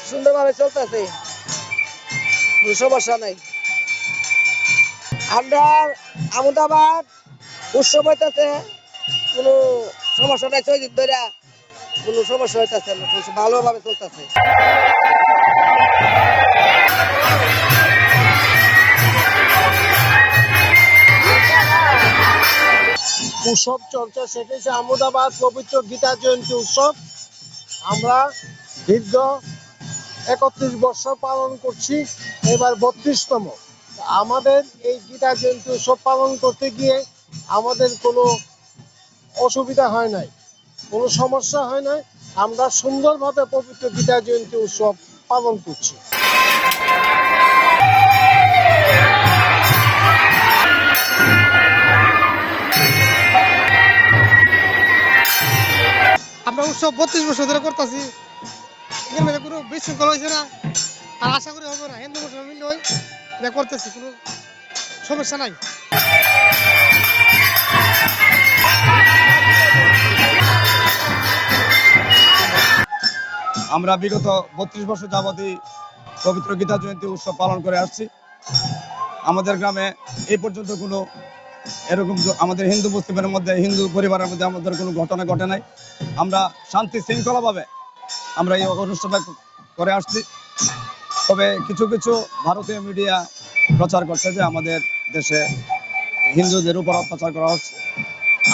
সুন্দরভাবে চলতেছে, কোনো সমস্যা নাই। আমরা আহমেদাবাদ উৎসব হইতেছে, কোনো সমস্যা নাই। 6 দিন ধরে কোনো সমস্যা হইতেছে না, ভালোভাবে চলতেছে। উৎসব চলছে, সেটা হচ্ছে আহমেদাবাদ পবিত্র গীতা জয়ন্তী উৎসব। আমরা দীর্ঘ 31 বছর পালন করছি, এবার 32তম। আমাদের এই গীতা জয়ন্তী উৎসব পালন করতে গিয়ে আমাদের কোনো অসুবিধা হয় নাই, কোনো সমস্যা হয় নাই। আমরা সুন্দরভাবে পবিত্র গীতা জয়ন্তী উৎসব পালন করছি। আমরা উৎসব 32 বছর ধরে করতেছি, এখানে কোনো বিশৃঙ্খলা হয়েছে না, আর আশা করি হবে না। হিন্দু মুসলমান মিলে এটা করতেছি, কোনো সমস্যা নাই। আমরা বিগত 32 বছর যাবতই পবিত্র গীতা জয়ন্তী উৎসব পালন করে আসছি। আমাদের গ্রামে এই পর্যন্ত কোনো এরকম আমাদের হিন্দু মুসলিমের মধ্যে, হিন্দু পরিবারের মধ্যে আমাদের কোনো ঘটনা ঘটে নাই। আমরা শান্তি শৃঙ্খলাভাবে আমরা এই অনুষ্ঠানটা করে আসছি। তবে কিছু কিছু ভারতীয় মিডিয়া প্রচার করছে যে আমাদের দেশে হিন্দুদের উপর অত্যাচার করা হচ্ছে।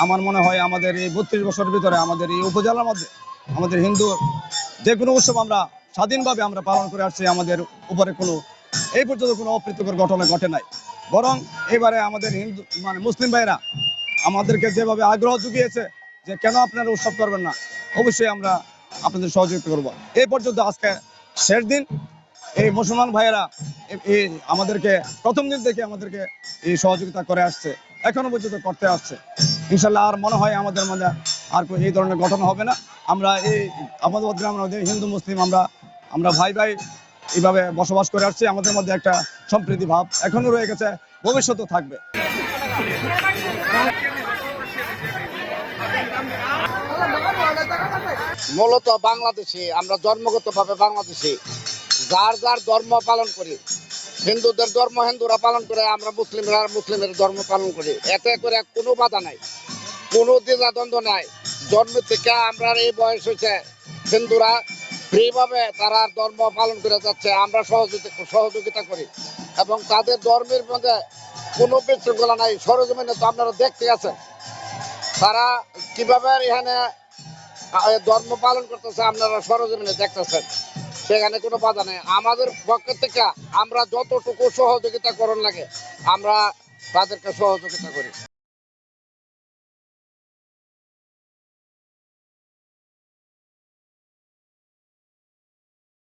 আমার মনে হয় আমাদের এই 32 বছরের ভিতরে আমাদের এই উপজেলার মধ্যে আমাদের হিন্দু যে কোনো উৎসব আমরা স্বাধীনভাবে আমরা পালন করে আসছি। আমাদের উপরে কোনো এই পর্যন্ত কোনো অপ্রীতিকর ঘটনা ঘটে নাই। বরং এবারে আমাদের হিন্দু মুসলিম ভাইরা আমাদেরকে যেভাবে আগ্রহ জুগিয়েছে যে কেন আপনারা উৎসব করবেন না, অবশ্যই আমরা আপনাদের সহযোগিতা করব। এই পর্যন্ত আজকে শেষ দিন। এই মুসলমান ভাইয়েরা এই আমাদেরকে প্রথম দিন থেকে আমাদেরকে এই সহযোগিতা করে আসছে, এখনো পর্যন্ত করতে আসছে। ইনশাল্লাহ আর মনে হয় আমাদের মধ্যে আর এই ধরনের ঘটনা হবে না। আমরা এই আমাদের গ্রামের মধ্যে হিন্দু মুসলিম আমরা ভাই ভাই এইভাবে বসবাস করে আসছি। আমাদের মধ্যে একটা সম্প্রীতি ভাব এখনো রয়ে গেছে, ভবিষ্যতেও থাকবে। মূলত বাংলাদেশে, আমরা জন্মগতভাবে বাংলাদেশে যার যার ধর্ম পালন করি। হিন্দুদের ধর্ম হিন্দুরা পালন করে, আমরা মুসলিমরা মুসলিমের ধর্ম পালন করি। এতে করে কোনো বাধা নাই, কোনো দ্বিধাদ্বন্দ্ব নাই। জন্ম থেকে আমরা এই বয়স হয়েছে, হিন্দুরা ফ্রিভাবে তারা ধর্ম পালন করে যাচ্ছে। আমরা সহযোগিতা করি এবং তাদের ধর্মের মধ্যে কোনো বিশৃঙ্খলা নাই। সরজমিনে তো আপনারা দেখতে আছেন তারা কিভাবে এখানে ধর্ম পালন করতেছে, আপনারা সরজমিনে দেখতেছেন। সেখানে কোনো বাধা নেই। আমাদের পক্ষ থেকে আমরা যতটুকু সহযোগিতা করণ লাগে আমরা তাদেরকে সহযোগিতা করি।